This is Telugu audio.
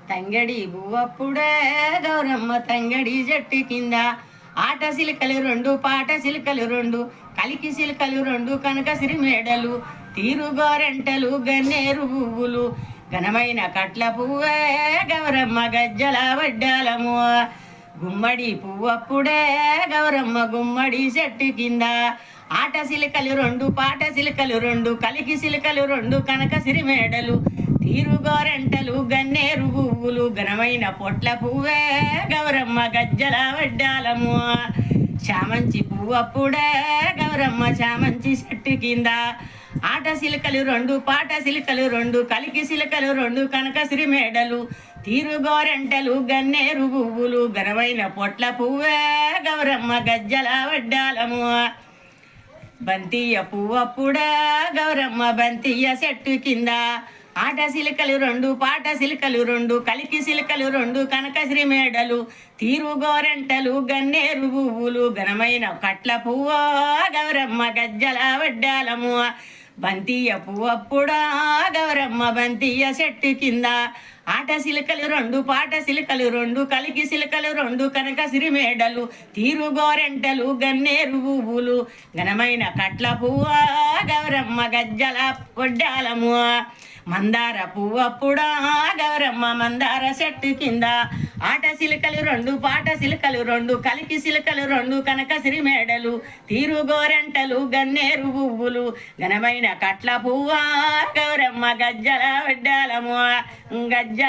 తంగడి బువ్వప్పుడే గౌరమ్మ తంగడి చెట్టు కింద ఆట సిలికలు రెండు పాట సిలికలు రెండు కలికి సిలికలు రెండు కనకసిరి మేడలు తీరుగోరెంటలు గన్నేరు పువ్వులు ఘనమైన కట్ల పువ్వే గౌరమ్మ గజ్జల వడ్డాలము గుమ్మడి పువ్వప్పుడే గౌరమ్మ గుమ్మడి చెట్టు కింద ఆట సిలికలు రెండు పాట సిలికలు రెండు కలికి సిలికలు రెండు కనకసిరి మేడలు తీరుగోరెంటలు గన్నేరు పువ్వులు ఘనమైన పొట్ల పువ్వే గౌరమ్మ గజ్జల వడ్డాలము చామంచి పువ్వప్పుడే గౌరమ్మ చామంచి చెట్టు కింద ఆట సిలికలు రెండు పాట సిలికలు రెండు కలికి సిలికలు రెండు కనకసిరి మేడలు తీరుగోరెంటలు గన్నేరు పువ్వులు ఘనమైన పొట్ల పువ్వే గౌరమ్మ గజ్జల వడ్డాలము బంతియ్య పువ్వప్పుడే గౌరమ్మ బంతియ్య చెట్టు కింద ఆట సిలికలు రెండు పాట సిలికలు రెండు కలికి సిలికలు రెండు కనకశ్రీ మేడలు తీరుగోరెంటలు గన్నేరు పువ్వులు ఘనమైన కట్ల పువ్వ గౌరమ్మ గజ్జల వడ్డాలము బంతియ్య పువ్వప్పుడా గౌరమ్మ బంతియ్య చెట్టు కింద ఆట సిలికలు రెండు పాట సిలికలు రెండు కలికి సిలికలు రెండు కనకసిరి మేడలు తీరుగోరెంటలు గన్నేరు పువ్వులు ఘనమైన కట్ల పువ్వ గౌరమ్మ గజ్జల వడ్డాలము మందార పువ్వప్పుడా గౌరమ్మ మందార చెట్టు కింద ఆట సిలికలు రెండు పాట సిలికలు రెండు కలికి సిలికలు రెండు కనకసిరి మేడలు తీరుగోరెంటలు గన్నేరు పువ్వులు ఘనమైన కట్ల పువ్వ గౌరమ్మ గజ్జల వడ్డాలము గజ్జల